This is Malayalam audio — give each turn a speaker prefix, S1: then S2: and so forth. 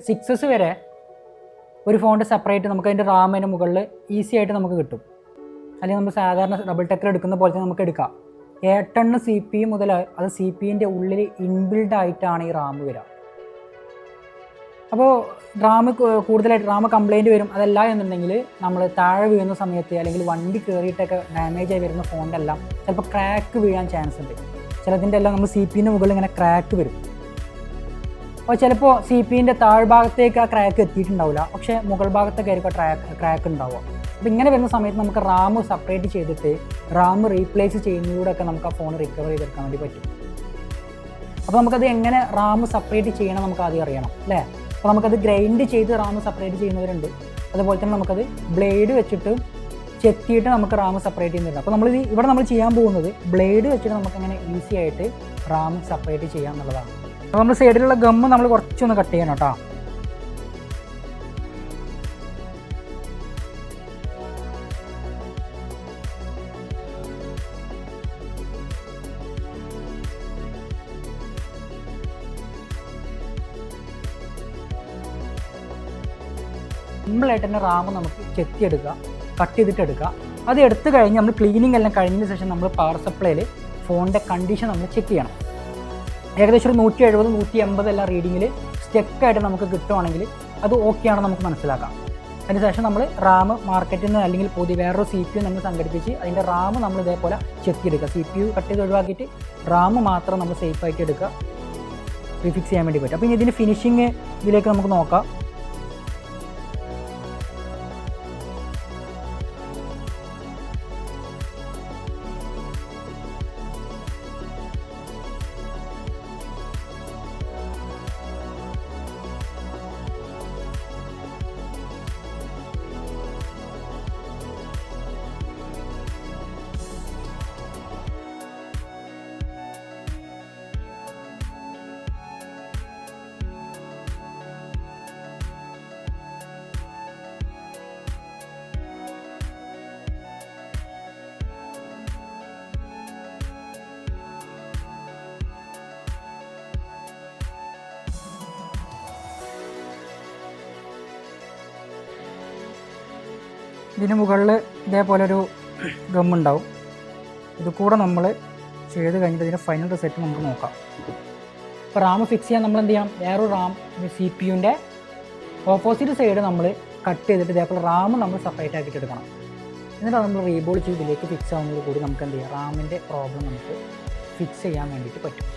S1: 6s വരെ ഒരു ഫോണിൻ്റെ സെപ്പറേറ്റ് നമുക്ക് അതിൻ്റെ റാമിന് മുകളിൽ ഈസി ആയിട്ട് നമുക്ക് കിട്ടും. അല്ലെങ്കിൽ നമ്മൾ സാധാരണ ഡബിൾ ടെക്കർ എടുക്കുന്ന പോലെ തന്നെ നമുക്ക് എടുക്കാം. 8 CPU മുതൽ അത് CPUൻ്റെ ഉള്ളിൽ ഇൻബിൽഡ് ആയിട്ടാണ് ഈ റാം വരിക. അപ്പോൾ കൂടുതലായിട്ട് റാം കംപ്ലയിൻറ്റ് വരും. അതല്ല എന്നുണ്ടെങ്കിൽ നമ്മൾ താഴെ വീഴുന്ന സമയത്ത് അല്ലെങ്കിൽ വണ്ടി കയറിയിട്ടൊക്കെ ഡാമേജ് ആയി വരുന്ന ഫോണിൻ്റെ എല്ലാം ചിലപ്പോൾ ക്രാക്ക് വീഴാൻ ചാൻസ് ഉണ്ട്. ചിലതിൻ്റെ എല്ലാം നമ്മൾ CPUൻ്റെ മുകളിൽ ഇങ്ങനെ ക്രാക്ക് വരും. അപ്പോൾ ചിലപ്പോൾ CPUൻ്റെ താഴ്ഭാഗത്തേക്ക് ആ ക്രാക്ക് എത്തിയിട്ടുണ്ടാവില്ല, പക്ഷേ മുകൾ ഭാഗത്തൊക്കെ ആയിരിക്കും ക്രാക്ക് ഉണ്ടാവുക. അപ്പോൾ ഇങ്ങനെ വരുന്ന സമയത്ത് നമുക്ക് റാം സെപ്പറേറ്റ് ചെയ്തിട്ട് റാം റീപ്ലേസ് ചെയ്യുന്നതിലൂടെയൊക്കെ നമുക്ക് ആ ഫോൺ റിക്കവർ ചെയ്തെടുക്കാൻ വേണ്ടി പറ്റും. അപ്പോൾ നമുക്കത് എങ്ങനെ റാം സെപ്പറേറ്റ് ചെയ്യണം നമുക്ക് ആദ്യം അറിയണം അല്ലേ. അപ്പോൾ നമുക്കത് ഗ്രൈൻഡ് ചെയ്ത് റാം സെപ്പറേറ്റ് ചെയ്യുന്നവരുണ്ട്. അതുപോലെ തന്നെ നമുക്കത് ബ്ലേഡ് വെച്ചിട്ട് ചെത്തിയിട്ട് നമുക്ക് റാം സെപ്പറേറ്റ് ചെയ്യുന്നുണ്ട്. അപ്പോൾ ഇവിടെ നമ്മൾ ചെയ്യാൻ പോകുന്നത് ബ്ലേഡ് വെച്ചിട്ട് നമുക്കങ്ങനെ ഈസി ആയിട്ട് റാം സെപ്പറേറ്റ് ചെയ്യാം എന്നുള്ളതാണ്. അപ്പോൾ നമ്മൾ സൈഡിലുള്ള ഗമ്മ് നമ്മൾ കുറച്ചൊന്ന് കട്ട് ചെയ്യണം കേട്ടോ. സിമ്പിളായിട്ട് തന്നെ റാം നമുക്ക് ചെത്തിയെടുക്കുക, കട്ട് ചെയ്തിട്ട് എടുക്കുക. അത് എടുത്തു കഴിഞ്ഞ് നമ്മൾ ക്ലീനിങ് എല്ലാം കഴിഞ്ഞതിന് ശേഷം നമ്മൾ പവർ സപ്ലൈയിൽ ഫോണിൻ്റെ കണ്ടീഷൻ നമ്മൾ ചെക്ക് ചെയ്യണം. ഏകദേശം ഒരു 170, 180 എല്ലാം റീഡിങ്ങിൽ സ്റ്റെക്കായിട്ട് നമുക്ക് കിട്ടുവാണെങ്കിൽ അത് ഓക്കെയാണ് നമുക്ക് മനസ്സിലാക്കാം. അതിനുശേഷം നമ്മൾ റാം മാർക്കറ്റിൽ നിന്ന് അല്ലെങ്കിൽ പുതിയ വേറൊരു CPU നമ്മൾ സംഘടിപ്പിച്ച് അതിൻ്റെ റാം നമ്മൾ ഇതേപോലെ ചെത്തിയെടുക്കുക. CPU കട്ട് ചെയ്ത് ഒഴിവാക്കിയിട്ട് റാം മാത്രം നമ്മൾ സേഫായിട്ട് എടുക്കുക, റീഫിക്സ് ചെയ്യാൻ വേണ്ടി പറ്റും. അപ്പോൾ ഇനി ഇതിൻ്റെ ഫിനിഷിങ് ഇതിലേക്ക് നമുക്ക് നോക്കാം. ഇതിന് മുകളിൽ ഇതേപോലെ ഒരു ഗമ്മുണ്ടാവും. ഇത് കൂടെ നമ്മൾ ചെയ്ത് കഴിഞ്ഞിട്ട് ഇതിൻ്റെ ഫൈനൽ റിസൾട്ട് നമുക്ക് നോക്കാം. ഇപ്പോൾ റാം ഫിക്സ് ചെയ്യാൻ നമ്മൾ എന്ത് ചെയ്യണം, വേറൊരു റാം CPUൻ്റെ ഓപ്പോസിറ്റ് സൈഡ് നമ്മൾ കട്ട് ചെയ്തിട്ട് ഇതേപോലെ റാം നമ്മൾ സെപ്പറേറ്റ് ആക്കിയിട്ട് എടുക്കണം. എന്നിട്ട് നമ്മൾ റീബോൾ ചെയ്ത് ഇതിലേക്ക് ഫിക്സ് ആവുന്നത് കൂടി നമുക്ക് എന്ത് ചെയ്യാം, റാമിൻ്റെ പ്രോബ്ലം നമുക്ക് ഫിക്സ് ചെയ്യാൻ വേണ്ടിയിട്ട് പറ്റും.